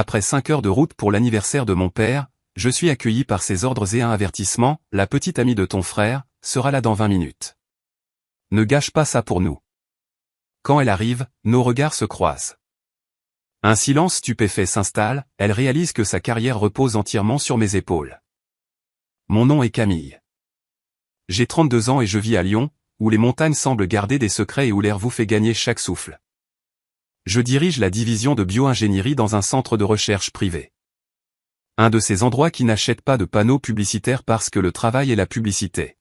Après 5 heures de route pour l'anniversaire de mon père, je suis accueilli par ses ordres et un avertissement, la petite amie de ton frère, sera là dans 20 minutes. Ne gâche pas ça pour nous. Quand elle arrive, nos regards se croisent. Un silence stupéfait s'installe, elle réalise que sa carrière repose entièrement sur mes épaules. Mon nom est Camille. J'ai 32 ans et je vis à Lyon, où les montagnes semblent garder des secrets et où l'air vous fait gagner chaque souffle. Je dirige la division de bio-ingénierie dans un centre de recherche privé. Un de ces endroits qui n'achètent pas de panneaux publicitaires parce que le travail est la publicité.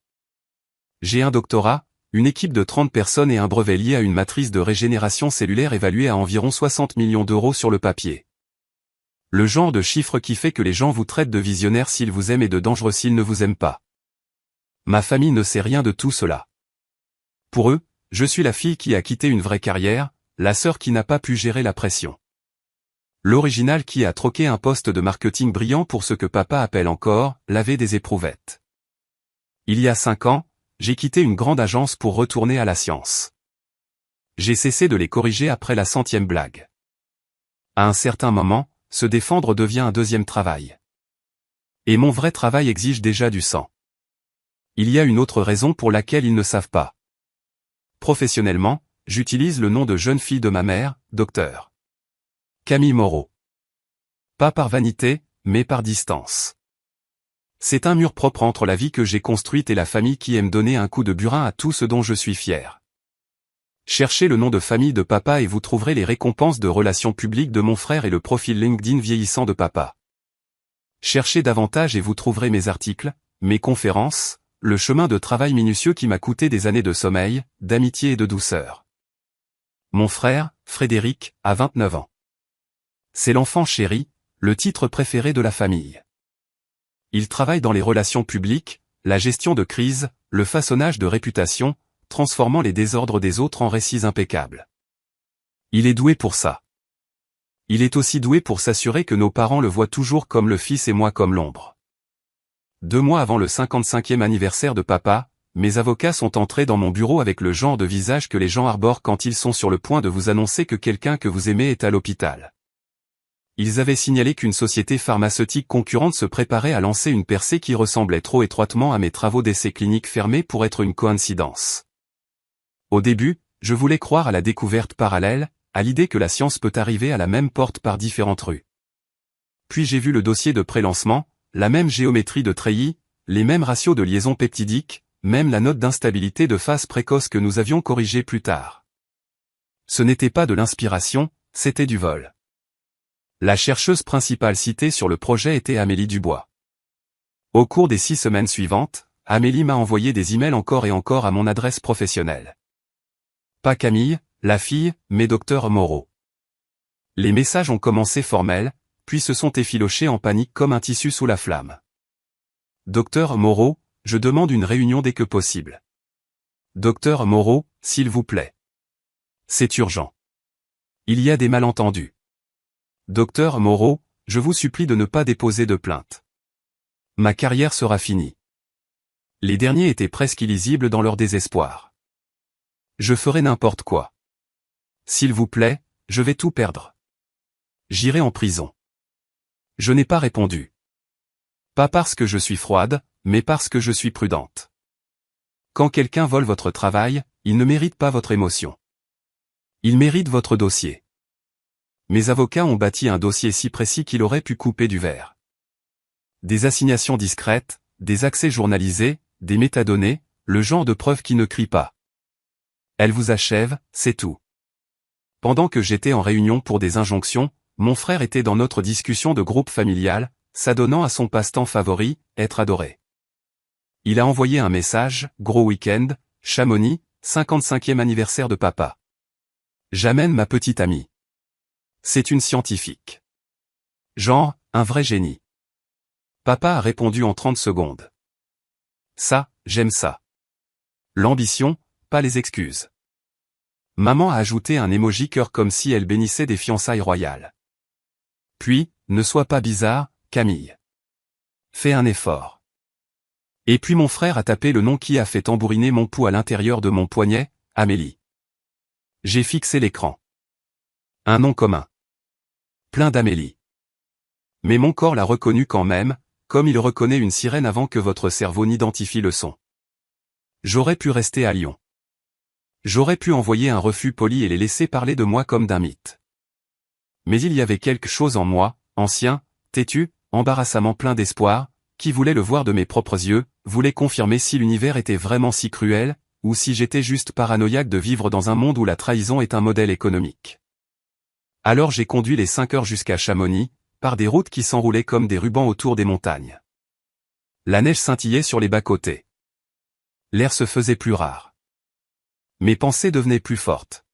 J'ai un doctorat, une équipe de 30 personnes et un brevet lié à une matrice de régénération cellulaire évaluée à environ 60 millions d'euros sur le papier. Le genre de chiffre qui fait que les gens vous traitent de visionnaire s'ils vous aiment et de dangereux s'ils ne vous aiment pas. Ma famille ne sait rien de tout cela. Pour eux, je suis la fille qui a quitté une vraie carrière, la sœur qui n'a pas pu gérer la pression. L'original qui a troqué un poste de marketing brillant pour ce que papa appelle encore, laver des éprouvettes. Il y a 5 ans, j'ai quitté une grande agence pour retourner à la science. J'ai cessé de les corriger après la 100e blague. À un certain moment, se défendre devient un deuxième travail. Et mon vrai travail exige déjà du sang. Il y a une autre raison pour laquelle ils ne savent pas. Professionnellement, j'utilise le nom de jeune fille de ma mère, Dr. Camille Moreau. Pas par vanité, mais par distance. C'est un mur propre entre la vie que j'ai construite et la famille qui aime donner un coup de burin à tout ce dont je suis fier. Cherchez le nom de famille de papa et vous trouverez les récompenses de relations publiques de mon frère et le profil LinkedIn vieillissant de papa. Cherchez davantage et vous trouverez mes articles, mes conférences, le chemin de travail minutieux qui m'a coûté des années de sommeil, d'amitié et de douceur. Mon frère, Frédéric, a 29 ans. C'est l'enfant chéri, le titre préféré de la famille. Il travaille dans les relations publiques, la gestion de crise, le façonnage de réputation, transformant les désordres des autres en récits impeccables. Il est doué pour ça. Il est aussi doué pour s'assurer que nos parents le voient toujours comme le fils et moi comme l'ombre. 2 mois avant le 55e anniversaire de papa, mes avocats sont entrés dans mon bureau avec le genre de visage que les gens arborent quand ils sont sur le point de vous annoncer que quelqu'un que vous aimez est à l'hôpital. Ils avaient signalé qu'une société pharmaceutique concurrente se préparait à lancer une percée qui ressemblait trop étroitement à mes travaux d'essais cliniques fermés pour être une coïncidence. Au début, je voulais croire à la découverte parallèle, à l'idée que la science peut arriver à la même porte par différentes rues. Puis j'ai vu le dossier de prélancement, la même géométrie de treillis, les mêmes ratios de liaison peptidique, même la note d'instabilité de phase précoce que nous avions corrigée plus tard. Ce n'était pas de l'inspiration, c'était du vol. La chercheuse principale citée sur le projet était Amélie Dubois. Au cours des 6 semaines suivantes, Amélie m'a envoyé des emails encore et encore à mon adresse professionnelle. Pas Camille, la fille, mais Dr Moreau. Les messages ont commencé formels, puis se sont effilochés en panique comme un tissu sous la flamme. Dr Moreau, je demande une réunion dès que possible. Dr Moreau, s'il vous plaît. C'est urgent. Il y a des malentendus. Dr Moreau, je vous supplie de ne pas déposer de plainte. Ma carrière sera finie. Les derniers étaient presque illisibles dans leur désespoir. Je ferai n'importe quoi. S'il vous plaît, je vais tout perdre. J'irai en prison. Je n'ai pas répondu. Pas parce que je suis froide, mais parce que je suis prudente. Quand quelqu'un vole votre travail, il ne mérite pas votre émotion. Il mérite votre dossier. Mes avocats ont bâti un dossier si précis qu'il aurait pu couper du verre. Des assignations discrètes, des accès journalisés, des métadonnées, le genre de preuve qui ne crie pas. Elle vous achève, c'est tout. Pendant que j'étais en réunion pour des injonctions, mon frère était dans notre discussion de groupe familial, s'adonnant à son passe-temps favori, être adoré. Il a envoyé un message, gros week-end, Chamonix, 55e anniversaire de papa. J'amène ma petite amie. C'est une scientifique. Genre, un vrai génie. Papa a répondu en 30 secondes. Ça, j'aime ça. L'ambition, pas les excuses. Maman a ajouté un emoji cœur comme si elle bénissait des fiançailles royales. Puis, ne sois pas bizarre, Camille. Fais un effort. Et puis mon frère a tapé le nom qui a fait tambouriner mon pouls à l'intérieur de mon poignet, Amélie. J'ai fixé l'écran. Un nom commun. Plein d'Amélie. Mais mon corps l'a reconnu quand même, comme il reconnaît une sirène avant que votre cerveau n'identifie le son. J'aurais pu rester à Lyon. J'aurais pu envoyer un refus poli et les laisser parler de moi comme d'un mythe. Mais il y avait quelque chose en moi, ancien, têtu, embarrassamment plein d'espoir, qui voulait le voir de mes propres yeux, voulait confirmer si l'univers était vraiment si cruel, ou si j'étais juste paranoïaque de vivre dans un monde où la trahison est un modèle économique. Alors j'ai conduit les 5 heures jusqu'à Chamonix, par des routes qui s'enroulaient comme des rubans autour des montagnes. La neige scintillait sur les bas-côtés. L'air se faisait plus rare. Mes pensées devenaient plus fortes.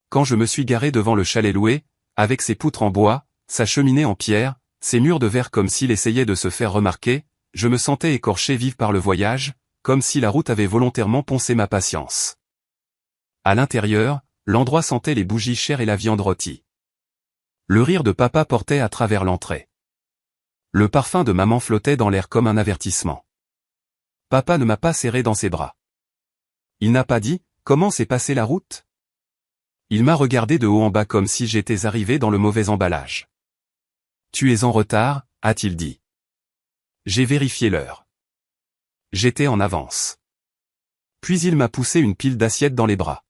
Quand je me suis garé devant le chalet loué, avec ses poutres en bois, sa cheminée en pierre, ses murs de verre comme s'il essayait de se faire remarquer, je me sentais écorché vif par le voyage, comme si la route avait volontairement poncé ma patience. À l'intérieur, l'endroit sentait les bougies chères et la viande rôtie. Le rire de papa portait à travers l'entrée. Le parfum de maman flottait dans l'air comme un avertissement. Papa ne m'a pas serré dans ses bras. Il n'a pas dit « Comment s'est passée la route ?» Il m'a regardé de haut en bas comme si j'étais arrivé dans le mauvais emballage. « Tu es en retard » a-t-il dit. J'ai vérifié l'heure. J'étais en avance. Puis il m'a poussé une pile d'assiettes dans les bras.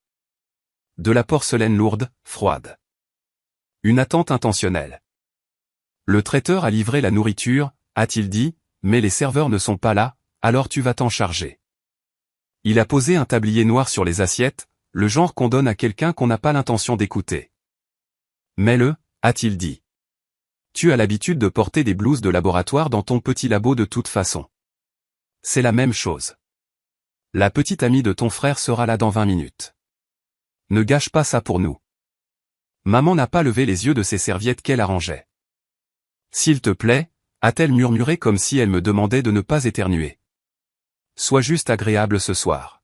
De la porcelaine lourde, froide. Une attente intentionnelle. Le traiteur a livré la nourriture, a-t-il dit, mais les serveurs ne sont pas là, alors tu vas t'en charger. Il a posé un tablier noir sur les assiettes, le genre qu'on donne à quelqu'un qu'on n'a pas l'intention d'écouter. Mets-le, a-t-il dit. Tu as l'habitude de porter des blouses de laboratoire dans ton petit labo de toute façon. C'est la même chose. La petite amie de ton frère sera là dans 20 minutes. Ne gâche pas ça pour nous. Maman n'a pas levé les yeux de ses serviettes qu'elle arrangeait. S'il te plaît, a-t-elle murmuré comme si elle me demandait de ne pas éternuer. Sois juste agréable ce soir.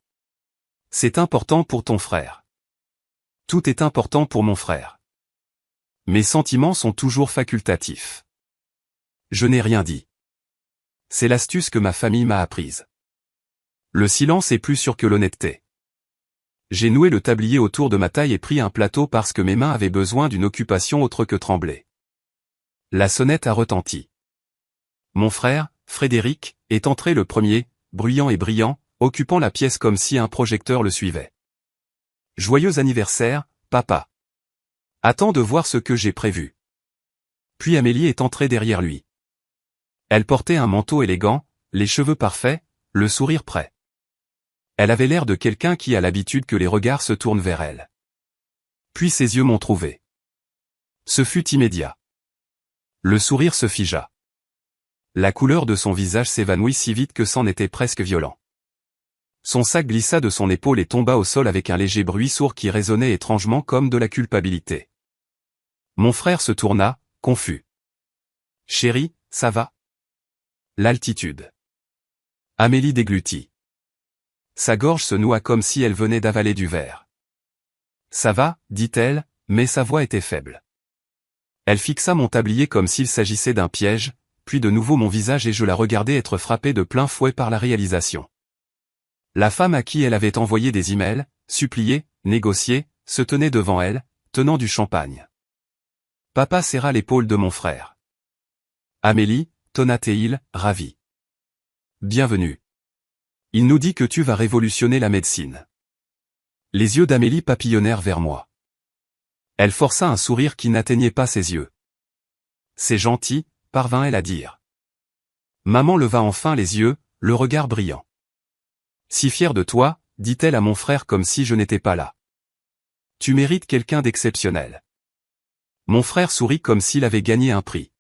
C'est important pour ton frère. Tout est important pour mon frère. Mes sentiments sont toujours facultatifs. Je n'ai rien dit. C'est l'astuce que ma famille m'a apprise. Le silence est plus sûr que l'honnêteté. J'ai noué le tablier autour de ma taille et pris un plateau parce que mes mains avaient besoin d'une occupation autre que trembler. La sonnette a retenti. Mon frère, Frédéric, est entré le premier, bruyant et brillant, occupant la pièce comme si un projecteur le suivait. Joyeux anniversaire, papa. Attends de voir ce que j'ai prévu. Puis Amélie est entrée derrière lui. Elle portait un manteau élégant, les cheveux parfaits, le sourire prêt. Elle avait l'air de quelqu'un qui a l'habitude que les regards se tournent vers elle. Puis ses yeux m'ont trouvé. Ce fut immédiat. Le sourire se figea. La couleur de son visage s'évanouit si vite que c'en était presque violent. Son sac glissa de son épaule et tomba au sol avec un léger bruit sourd qui résonnait étrangement comme de la culpabilité. Mon frère se tourna, confus. « Chérie, ça va ?» L'altitude. Amélie déglutit. Sa gorge se noua comme si elle venait d'avaler du verre. « Ça va, dit-elle, mais sa voix était faible. Elle fixa mon tablier comme s'il s'agissait d'un piège, puis de nouveau mon visage et je la regardais être frappée de plein fouet par la réalisation. La femme à qui elle avait envoyé des emails, supplié, négocié, se tenait devant elle, tenant du champagne. Papa serra l'épaule de mon frère. Amélie, tonna-t-il, ravi. Bienvenue. Il nous dit que tu vas révolutionner la médecine. Les yeux d'Amélie papillonnèrent vers moi. Elle força un sourire qui n'atteignait pas ses yeux. C'est gentil, parvint-elle à dire. Maman leva enfin les yeux, le regard brillant. Si fière de toi, dit-elle à mon frère comme si je n'étais pas là. Tu mérites quelqu'un d'exceptionnel. Mon frère sourit comme s'il avait gagné un prix.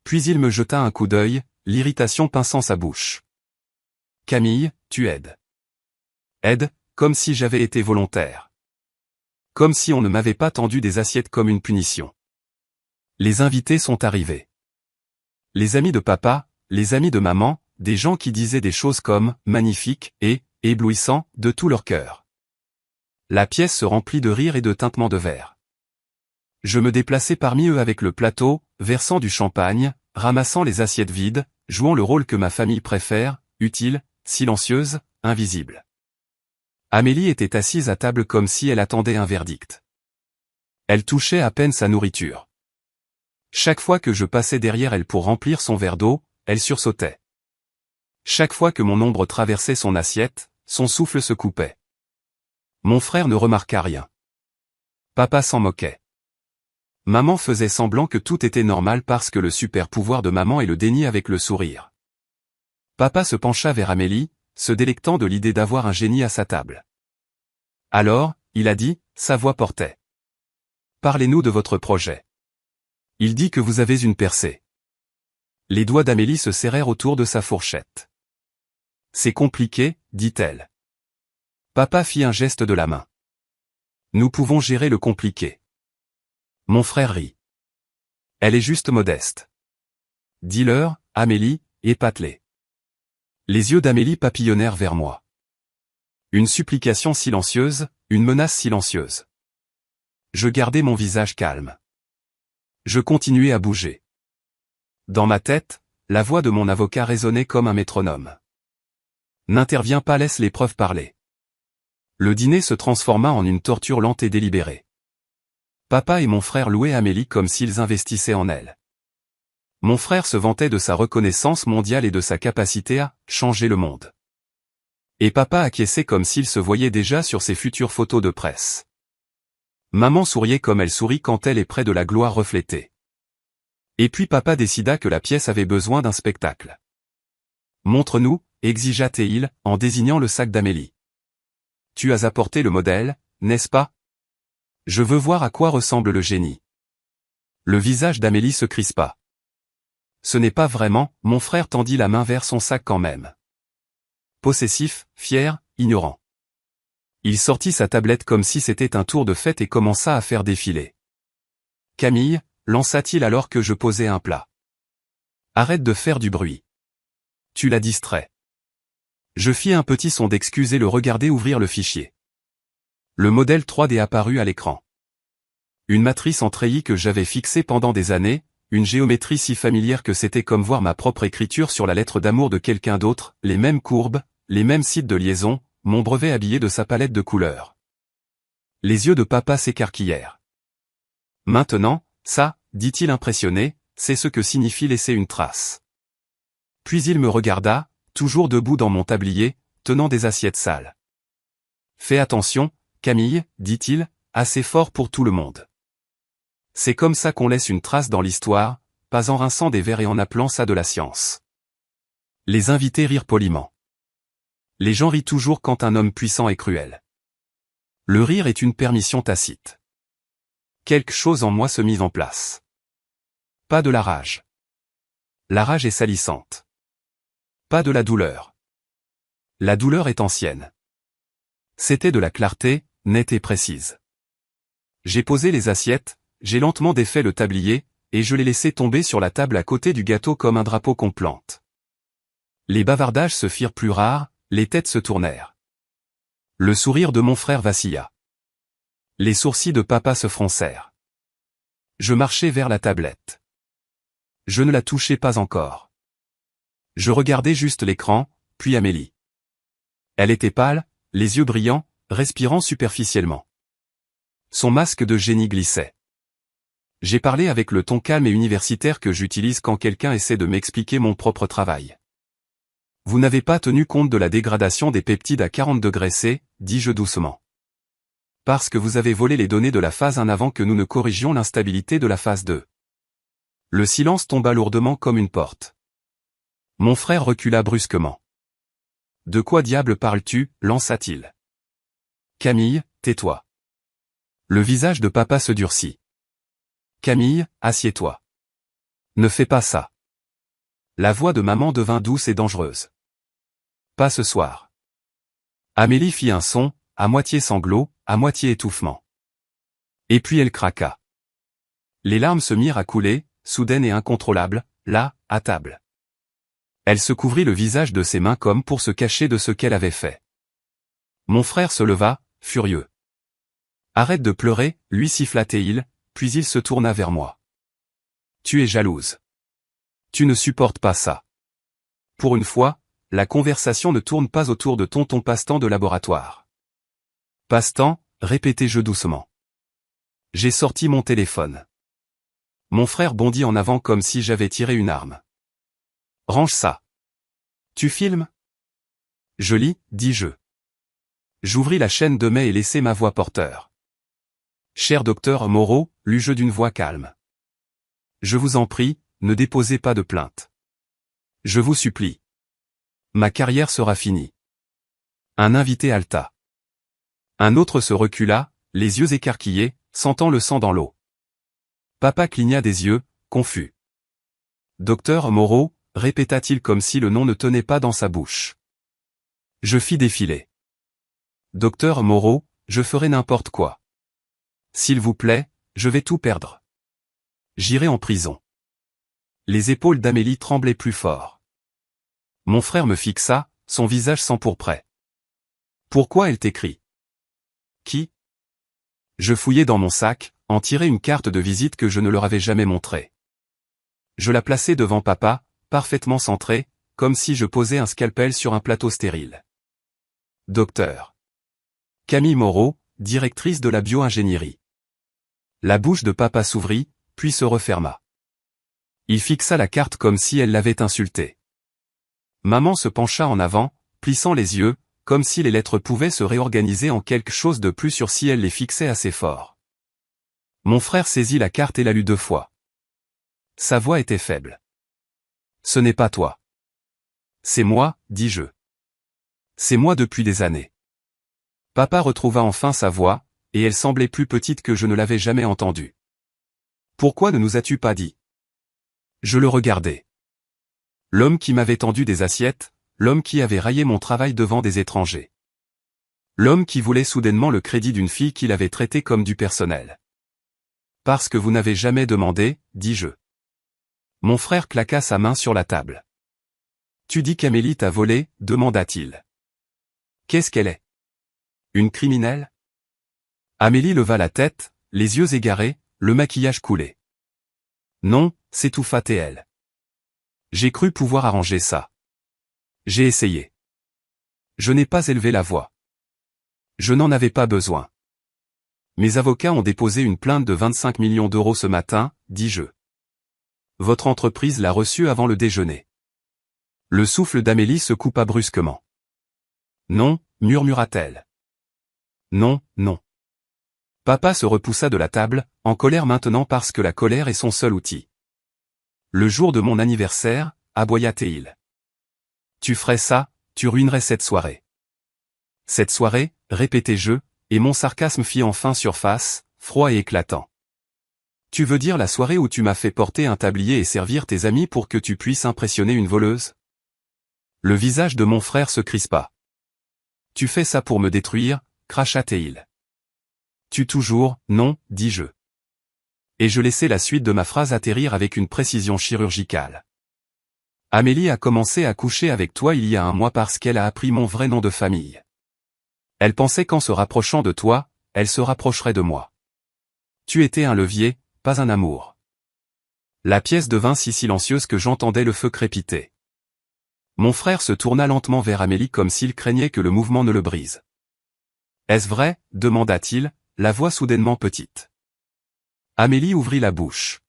Puis il me jeta un coup d'œil, l'irritation pinçant sa bouche. Camille, tu aides. Aide, comme si j'avais été volontaire. Comme si on ne m'avait pas tendu des assiettes comme une punition. Les invités sont arrivés. Les amis de papa, les amis de maman, des gens qui disaient des choses comme « magnifique » et « éblouissant » de tout leur cœur. La pièce se remplit de rires et de tintements de verre. Je me déplaçais parmi eux avec le plateau, versant du champagne, ramassant les assiettes vides, jouant le rôle que ma famille préfère, utile, silencieuse, invisible. Amélie était assise à table comme si elle attendait un verdict. Elle touchait à peine sa nourriture. Chaque fois que je passais derrière elle pour remplir son verre d'eau, elle sursautait. Chaque fois que mon ombre traversait son assiette, son souffle se coupait. Mon frère ne remarqua rien. Papa s'en moquait. Maman faisait semblant que tout était normal parce que le super pouvoir de maman est le déni avec le sourire. Papa se pencha vers Amélie, se délectant de l'idée d'avoir un génie à sa table. Alors, il a dit, sa voix portait. Parlez-nous de votre projet. Il dit que vous avez une percée. Les doigts d'Amélie se serrèrent autour de sa fourchette. C'est compliqué, dit-elle. Papa fit un geste de la main. Nous pouvons gérer le compliqué. Mon frère rit. Elle est juste modeste. Dis-leur, Amélie, épate-les. Les yeux d'Amélie papillonnèrent vers moi. Une supplication silencieuse, une menace silencieuse. Je gardai mon visage calme. Je continuai à bouger. Dans ma tête, la voix de mon avocat résonnait comme un métronome. N'interviens pas, laisse les preuves parler. Le dîner se transforma en une torture lente et délibérée. Papa et mon frère louaient Amélie comme s'ils investissaient en elle. Mon frère se vantait de sa reconnaissance mondiale et de sa capacité à changer le monde. Et papa acquiesçait comme s'il se voyait déjà sur ses futures photos de presse. Maman souriait comme elle sourit quand elle est près de la gloire reflétée. Et puis papa décida que la pièce avait besoin d'un spectacle. Montre-nous, exigea-t-il, en désignant le sac d'Amélie. Tu as apporté le modèle, n'est-ce pas? Je veux voir à quoi ressemble le génie. Le visage d'Amélie se crispa. Ce n'est pas vraiment, mon frère tendit la main vers son sac quand même. Possessif, fier, ignorant. Il sortit sa tablette comme si c'était un tour de fête et commença à faire défiler. Camille, lança-t-il alors que je posais un plat. Arrête de faire du bruit. Tu la distrais. Je fis un petit son d'excuse et le regardai ouvrir le fichier. Le modèle 3D apparut à l'écran. Une matrice en treillis que j'avais fixée pendant des années, une géométrie si familière que c'était comme voir ma propre écriture sur la lettre d'amour de quelqu'un d'autre, les mêmes courbes, les mêmes sites de liaison, mon brevet habillé de sa palette de couleurs. Les yeux de papa s'écarquillèrent. Maintenant, ça, dit-il impressionné, c'est ce que signifie laisser une trace. Puis il me regarda, toujours debout dans mon tablier, tenant des assiettes sales. Fais attention, Camille, dit-il, assez fort pour tout le monde. C'est comme ça qu'on laisse une trace dans l'histoire, pas en rinçant des verres et en appelant ça de la science. Les invités rirent poliment. Les gens rient toujours quand un homme puissant est cruel. Le rire est une permission tacite. Quelque chose en moi se mit en place. Pas de la rage. La rage est salissante. Pas de la douleur. La douleur est ancienne. C'était de la clarté, nette et précise. J'ai posé les assiettes, j'ai lentement défait le tablier, et je l'ai laissé tomber sur la table à côté du gâteau comme un drapeau qu'on plante. Les bavardages se firent plus rares, les têtes se tournèrent. Le sourire de mon frère vacilla. Les sourcils de papa se froncèrent. Je marchai vers la tablette. Je ne la touchais pas encore. Je regardais juste l'écran, puis Amélie. Elle était pâle, les yeux brillants, respirant superficiellement. Son masque de génie glissait. J'ai parlé avec le ton calme et universitaire que j'utilise quand quelqu'un essaie de m'expliquer mon propre travail. Vous n'avez pas tenu compte de la dégradation des peptides à 40 degrés C, dis-je doucement. Parce que vous avez volé les données de la phase 1 avant que nous ne corrigions l'instabilité de la phase 2. Le silence tomba lourdement comme une porte. Mon frère recula brusquement. De quoi diable parles-tu, lança-t-il. Camille, tais-toi. Le visage de papa se durcit. Camille, assieds-toi. Ne fais pas ça. La voix de maman devint douce et dangereuse. Pas ce soir. Amélie fit un son, à moitié sanglot, à moitié étouffement. Et puis elle craqua. Les larmes se mirent à couler, soudaines et incontrôlables, là, à table. Elle se couvrit le visage de ses mains comme pour se cacher de ce qu'elle avait fait. Mon frère se leva, furieux. Arrête de pleurer, lui siffla-t-il, puis il se tourna vers moi. Tu es jalouse. Tu ne supportes pas ça. Pour une fois, la conversation ne tourne pas autour de tonton passe-temps de laboratoire. Passe-temps, répétai-je doucement. J'ai sorti mon téléphone. Mon frère bondit en avant comme si j'avais tiré une arme. Range ça. Tu filmes? Je lis, dis-je. J'ouvris la chaîne de mai et laissai ma voix porteur. Cher docteur Moreau, lus-je d'une voix calme. Je vous en prie, ne déposez pas de plainte. Je vous supplie. Ma carrière sera finie. Un invité haleta. Un autre se recula, les yeux écarquillés, sentant le sang dans l'eau. Papa cligna des yeux, confus. Docteur Moreau, répéta-t-il comme si le nom ne tenait pas dans sa bouche. Je fis défiler. Docteur Moreau, je ferai n'importe quoi. S'il vous plaît, je vais tout perdre. J'irai en prison. Les épaules d'Amélie tremblaient plus fort. Mon frère me fixa, son visage s'empourprait. Pourquoi elle t'écrit? Qui? Je fouillai dans mon sac, en tirai une carte de visite que je ne leur avais jamais montrée. Je la plaçai devant papa, parfaitement centrée, comme si je posais un scalpel sur un plateau stérile. Docteur Camille Moreau, directrice de la bio-ingénierie. La bouche de papa s'ouvrit, puis se referma. Il fixa la carte comme si elle l'avait insulté. Maman se pencha en avant, plissant les yeux, comme si les lettres pouvaient se réorganiser en quelque chose de plus sûr si elle les fixait assez fort. Mon frère saisit la carte et la lut 2 fois. Sa voix était faible. Ce n'est pas toi. C'est moi, dis-je. C'est moi depuis des années. Papa retrouva enfin sa voix, et elle semblait plus petite que je ne l'avais jamais entendue. Pourquoi ne nous as-tu pas dit? Je le regardais. L'homme qui m'avait tendu des assiettes, l'homme qui avait raillé mon travail devant des étrangers. L'homme qui voulait soudainement le crédit d'une fille qu'il avait traitée comme du personnel. Parce que vous n'avez jamais demandé, dis-je. Mon frère claqua sa main sur la table. Tu dis qu'Amélie t'a volé, demanda-t-il. Qu'est-ce qu'elle est? Une criminelle? Amélie leva la tête, les yeux égarés, le maquillage coulé. Non, s'étouffa T.L. J'ai cru pouvoir arranger ça. J'ai essayé. Je n'ai pas élevé la voix. Je n'en avais pas besoin. Mes avocats ont déposé une plainte de 25 millions d'euros ce matin, dis-je. Votre entreprise l'a reçue avant le déjeuner. Le souffle d'Amélie se coupa brusquement. Non, murmura-t-elle. Non, non. Papa se repoussa de la table, en colère maintenant parce que la colère est son seul outil. Le jour de mon anniversaire, aboya-t-il. Tu ferais ça, tu ruinerais cette soirée. Cette soirée, répétai-je, et mon sarcasme fit enfin surface, froid et éclatant. Tu veux dire la soirée où tu m'as fait porter un tablier et servir tes amis pour que tu puisses impressionner une voleuse? Le visage de mon frère se crispa. Tu fais ça pour me détruire, cracha-t-il. Tu toujours, non, dis-je. Et je laissai la suite de ma phrase atterrir avec une précision chirurgicale. Amélie a commencé à coucher avec toi il y a 1 mois parce qu'elle a appris mon vrai nom de famille. Elle pensait qu'en se rapprochant de toi, elle se rapprocherait de moi. Tu étais un levier, pas un amour. La pièce devint si silencieuse que j'entendais le feu crépiter. Mon frère se tourna lentement vers Amélie comme s'il craignait que le mouvement ne le brise. Est-ce vrai? Demanda-t-il, la voix soudainement petite. Amélie ouvrit la bouche.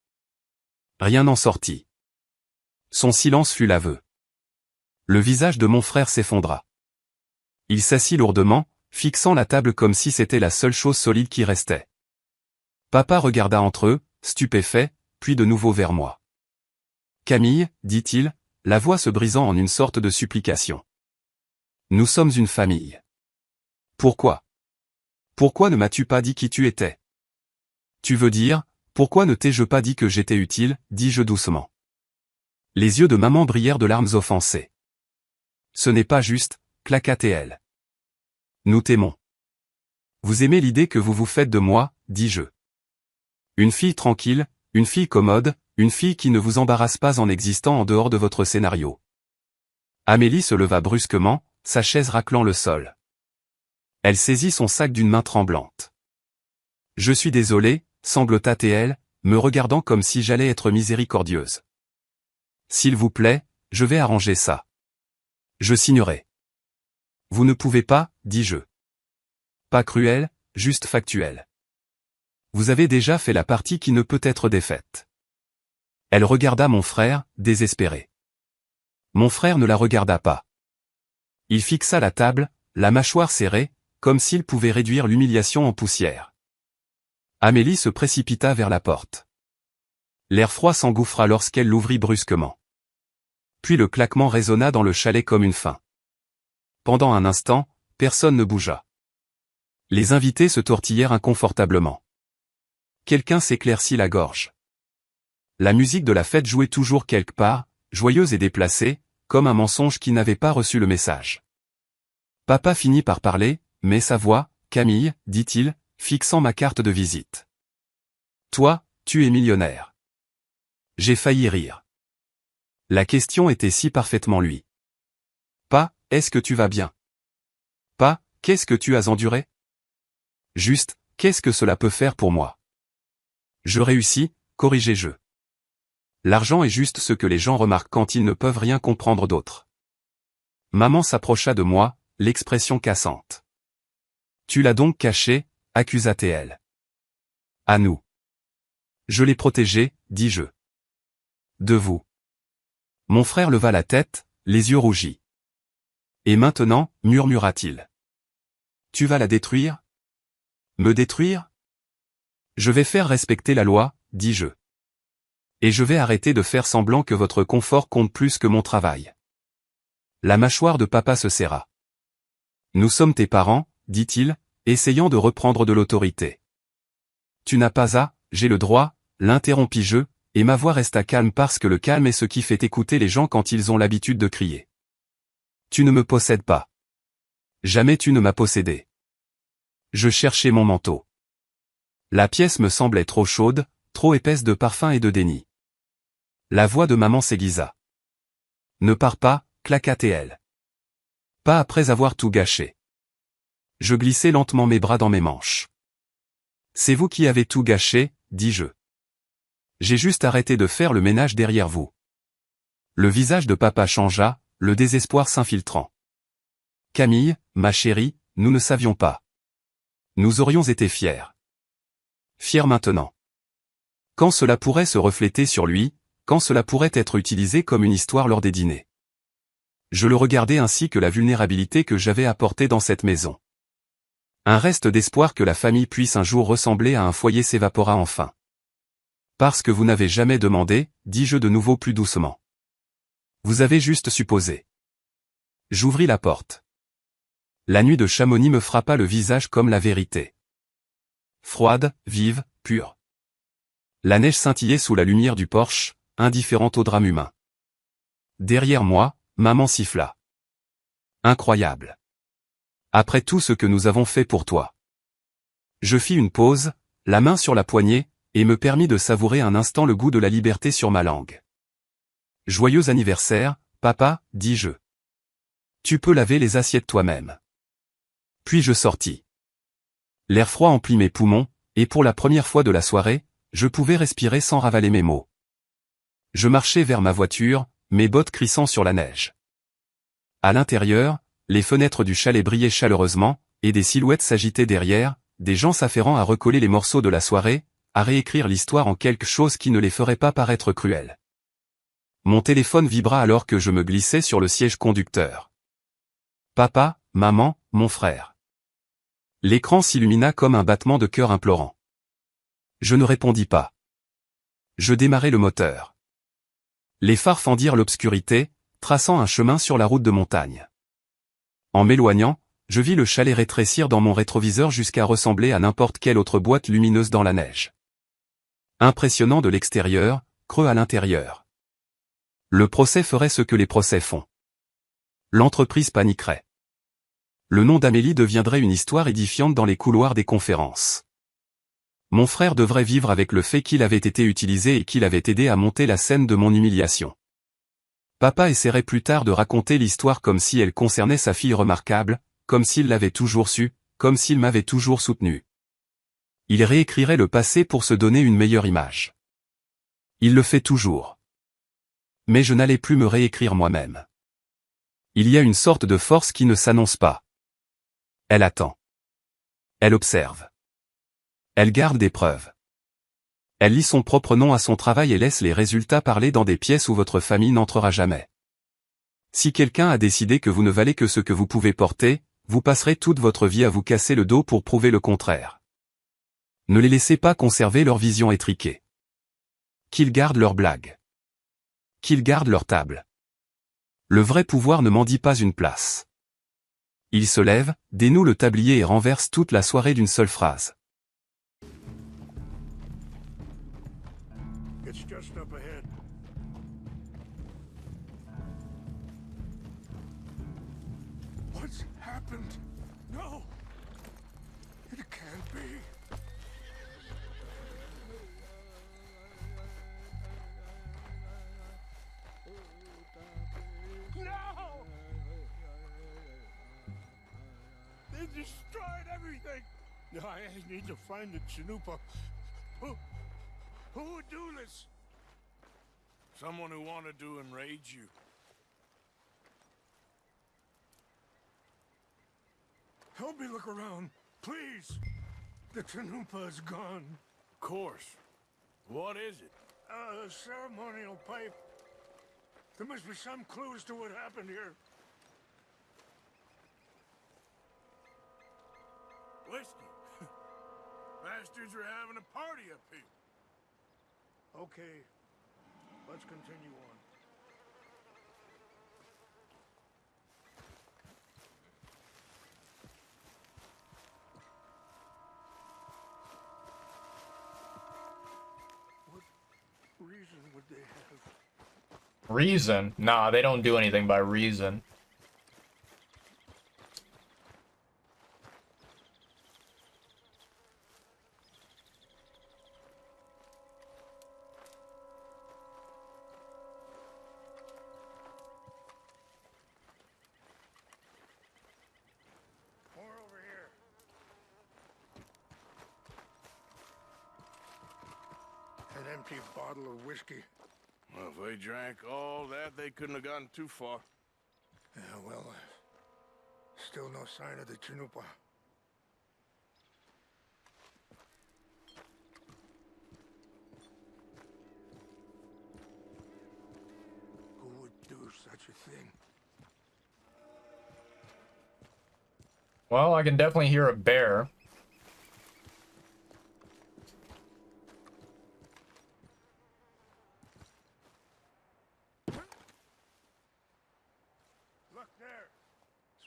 Rien n'en sortit. Son silence fut l'aveu. Le visage de mon frère s'effondra. Il s'assit lourdement, fixant la table comme si c'était la seule chose solide qui restait. Papa regarda entre eux, stupéfait, puis de nouveau vers moi. Camille, dit-il, la voix se brisant en une sorte de supplication. Nous sommes une famille. Pourquoi? Pourquoi ne m'as-tu pas dit qui tu étais? Tu veux dire, pourquoi ne t'ai-je pas dit que j'étais utile, dis-je doucement. Les yeux de maman brillèrent de larmes offensées. Ce n'est pas juste, claqua-t-elle. Nous t'aimons. Vous aimez l'idée que vous vous faites de moi, dis-je. Une fille tranquille, une fille commode, une fille qui ne vous embarrasse pas en existant en dehors de votre scénario. Amélie se leva brusquement, sa chaise raclant le sol. Elle saisit son sac d'une main tremblante. Je suis désolée, sanglota-t-elle, me regardant comme si j'allais être miséricordieuse. S'il vous plaît, je vais arranger ça. Je signerai. Vous ne pouvez pas, dis-je. Pas cruel, juste factuel. Vous avez déjà fait la partie qui ne peut être défaite. Elle regarda mon frère, désespéré. Mon frère ne la regarda pas. Il fixa la table, la mâchoire serrée, comme s'il pouvait réduire l'humiliation en poussière. Amélie se précipita vers la porte. L'air froid s'engouffra lorsqu'elle l'ouvrit brusquement. Puis le claquement résonna dans le chalet comme une faim. Pendant un instant, personne ne bougea. Les invités se tortillèrent inconfortablement. Quelqu'un s'éclaircit la gorge. La musique de la fête jouait toujours quelque part, joyeuse et déplacée, comme un mensonge qui n'avait pas reçu le message. Papa finit par parler, mais sa voix, Camille, dit-il, fixant ma carte de visite. Toi, tu es millionnaire. J'ai failli rire. La question était si parfaitement lui. Pas, est-ce que tu vas bien? Pas, qu'est-ce que tu as enduré? Juste, qu'est-ce que cela peut faire pour moi? Je réussis, corrigez-je. L'argent est juste ce que les gens remarquent quand ils ne peuvent rien comprendre d'autre. Maman s'approcha de moi, l'expression cassante. Tu l'as donc caché, accusa-t-elle. À nous. Je l'ai protégé, dis-je. De vous. Mon frère leva la tête, les yeux rougis. Et maintenant, murmura-t-il. Tu vas la détruire? Me détruire? Je vais faire respecter la loi, dis-je. Et je vais arrêter de faire semblant que votre confort compte plus que mon travail. La mâchoire de papa se serra. Nous sommes tes parents, dit-il, essayant de reprendre de l'autorité. Tu n'as pas à, j'ai le droit, l'interrompis-je, et ma voix resta calme parce que le calme est ce qui fait écouter les gens quand ils ont l'habitude de crier. Tu ne me possèdes pas. Jamais tu ne m'as possédé. Je cherchais mon manteau. La pièce me semblait trop chaude, trop épaisse de parfum et de déni. La voix de maman s'aiguisa. Ne pars pas, claqua-t-elle. Pas après avoir tout gâché. Je glissai lentement mes bras dans mes manches. C'est vous qui avez tout gâché, dis-je. J'ai juste arrêté de faire le ménage derrière vous. Le visage de papa changea, le désespoir s'infiltrant. Camille, ma chérie, nous ne savions pas. Nous aurions été fiers. Fiers maintenant. Quand cela pourrait se refléter sur lui, quand cela pourrait être utilisé comme une histoire lors des dîners. Je le regardais ainsi que la vulnérabilité que j'avais apportée dans cette maison. Un reste d'espoir que la famille puisse un jour ressembler à un foyer s'évapora enfin. Parce que vous n'avez jamais demandé, dis-je de nouveau plus doucement. Vous avez juste supposé. J'ouvris la porte. La nuit de Chamonix me frappa le visage comme la vérité. Froide, vive, pure. La neige scintillait sous la lumière du porche, indifférente au drame humain. Derrière moi, maman siffla. Incroyable. Après tout ce que nous avons fait pour toi. Je fis une pause, la main sur la poignée, et me permis de savourer un instant le goût de la liberté sur ma langue. Joyeux anniversaire, papa, dis-je. Tu peux laver les assiettes toi-même. Puis je sortis. L'air froid emplit mes poumons, et pour la première fois de la soirée, je pouvais respirer sans ravaler mes mots. Je marchais vers ma voiture, mes bottes crissant sur la neige. À l'intérieur, les fenêtres du chalet brillaient chaleureusement, et des silhouettes s'agitaient derrière, des gens s'affairant à recoller les morceaux de la soirée, à réécrire l'histoire en quelque chose qui ne les ferait pas paraître cruels. Mon téléphone vibra alors que je me glissais sur le siège conducteur. Papa, maman, mon frère. L'écran s'illumina comme un battement de cœur implorant. Je ne répondis pas. Je démarrai le moteur. Les phares fendirent l'obscurité, traçant un chemin sur la route de montagne. En m'éloignant, je vis le chalet rétrécir dans mon rétroviseur jusqu'à ressembler à n'importe quelle autre boîte lumineuse dans la neige. Impressionnant de l'extérieur, creux à l'intérieur. Le procès ferait ce que les procès font. L'entreprise paniquerait. Le nom d'Amélie deviendrait une histoire édifiante dans les couloirs des conférences. Mon frère devrait vivre avec le fait qu'il avait été utilisé et qu'il avait aidé à monter la scène de mon humiliation. Papa essaierait plus tard de raconter l'histoire comme si elle concernait sa fille remarquable, comme s'il l'avait toujours su, comme s'il m'avait toujours soutenu. Il réécrirait le passé pour se donner une meilleure image. Il le fait toujours. Mais je n'allais plus me réécrire moi-même. Il y a une sorte de force qui ne s'annonce pas. Elle attend. Elle observe. Elle garde des preuves. Elle lit son propre nom à son travail et laisse les résultats parler dans des pièces où votre famille n'entrera jamais. Si quelqu'un a décidé que vous ne valez que ce que vous pouvez porter, vous passerez toute votre vie à vous casser le dos pour prouver le contraire. Ne les laissez pas conserver leur vision étriquée. Qu'ils gardent leurs blagues. Qu'ils gardent leur table. Le vrai pouvoir ne mendie pas une place. Il se lève, dénoue le tablier et renverse toute la soirée d'une seule phrase. It's just up ahead. What's happened? No! It can't be. No! They destroyed everything! I need to find the Chanupa. Who would do this? Someone who wanted to enrage you. Help me look around, please. The Chanupa is gone. Of course. What is it? A ceremonial pipe. There must be some clues to what happened here. Whiskey. Bastards are having a party up here. Okay, let's continue on. What reason would they have? Reason? Nah, they don't do anything by reason. More over here. An empty bottle of whiskey. Well, if they drank all that, they couldn't have gotten too far. Yeah, well, still no sign of the Chanupa. Who would do such a thing? Well, I can definitely hear a bear. Look there.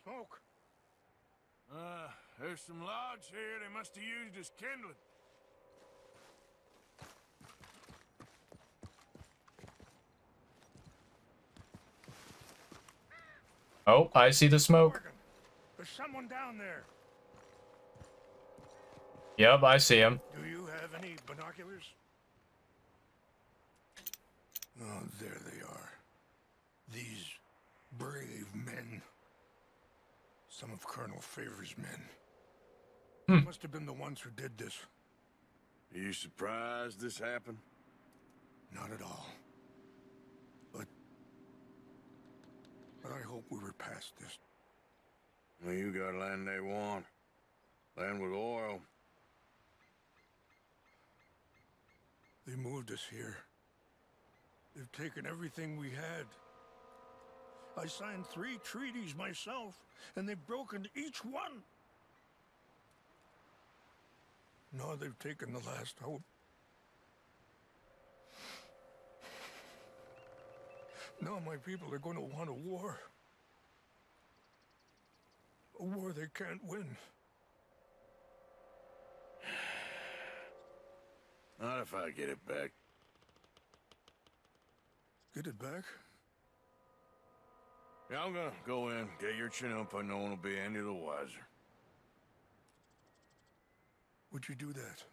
Smoke. There's some logs here they must have used as kindling. Oh, I see the smoke. Morgan, there's someone down there. Yep, I see him. Do you have any binoculars? Oh, there they are. These brave men. Some of Colonel Favor's men. Must have been the ones who did this. Are you surprised this happened? Not at all. But I hope we were past this. Well, you got land they want. Land with oil. They moved us here. They've taken everything we had. I signed 3 treaties myself, and they've broken each one. Now they've taken the last hope. Now my people are going to want a war. A war they can't win. Not if I get it back. Get it back? Yeah, I'm gonna go in, get your Chanupa, no one will be any the wiser. Would you do that?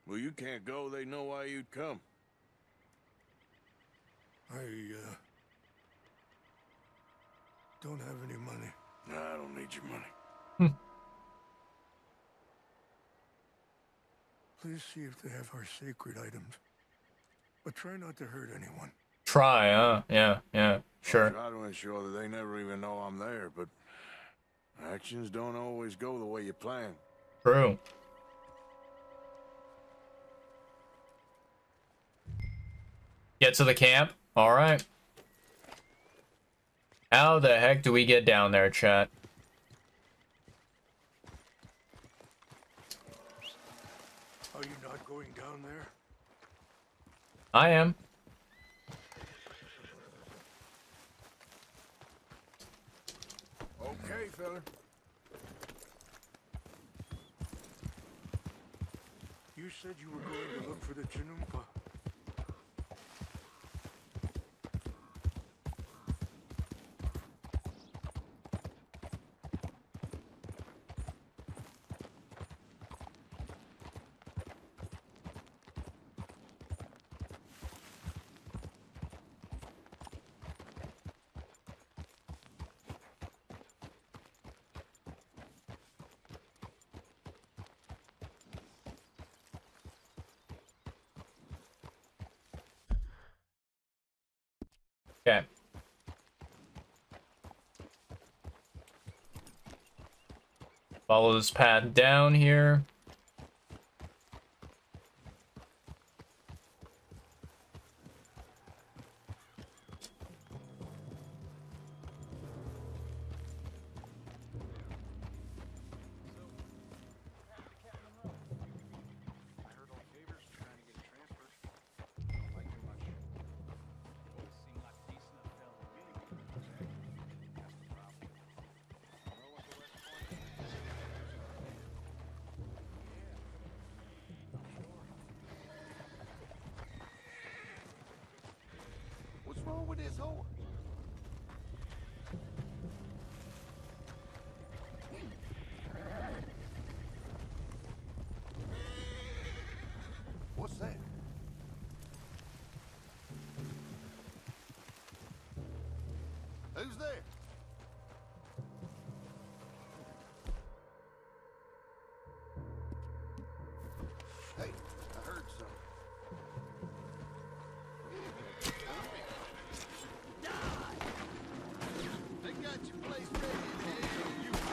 Well, you can't go, they know why you'd come. I, don't have any money. No, I don't need your money. Please see if they have our sacred items. But try not to hurt anyone. Try, huh? Yeah, sure. I'll try to ensure that they never even know I'm there, but actions don't always go the way you plan. True. Get to the camp? Alright. How the heck do we get down there, chat? Are you not going down there? I am. Okay, fella. You said you were going to look for the Chinumpa. Okay. Follow this path down here. What's wrong with this horse? What's that? Who's there? Hey, I heard something. They got your place ready in hell.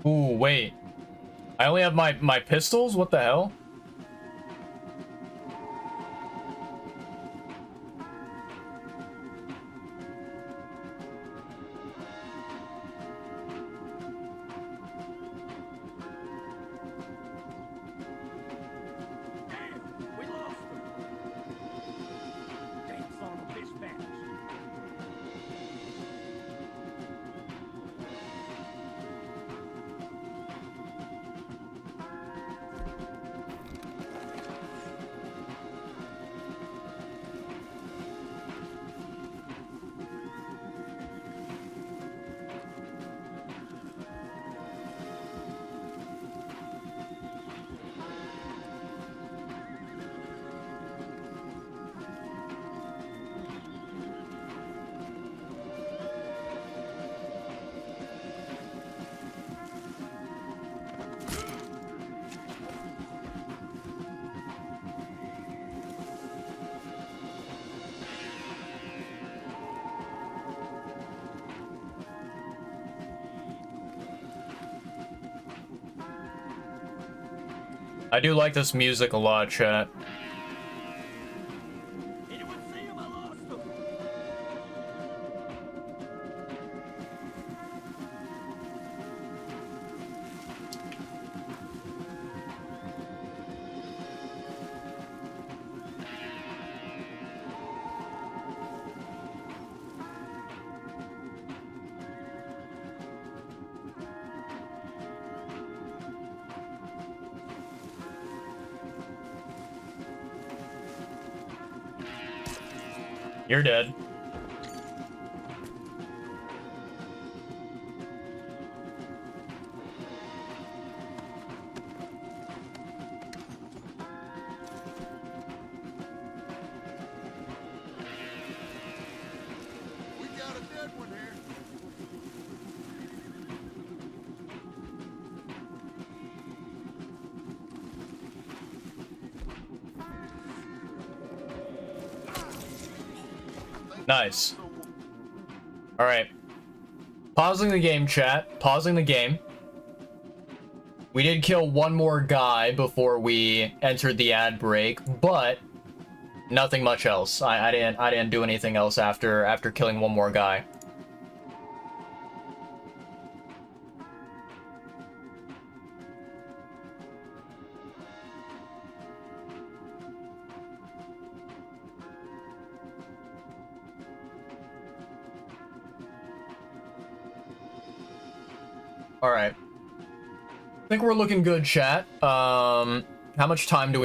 Ooh, wait. I only have my pistols? What the hell? We lost them. Damn son of a bitch back. I do like this music a lot, chat. Anyone see him? I lost them. You're dead. We got a dead one here. Nice. Alright. Pausing the game, chat. Pausing the game. We did kill one more guy before we entered the ad break, but nothing much else. I didn't do anything else after killing one more guy. All right. I think we're looking good, chat. How much time do we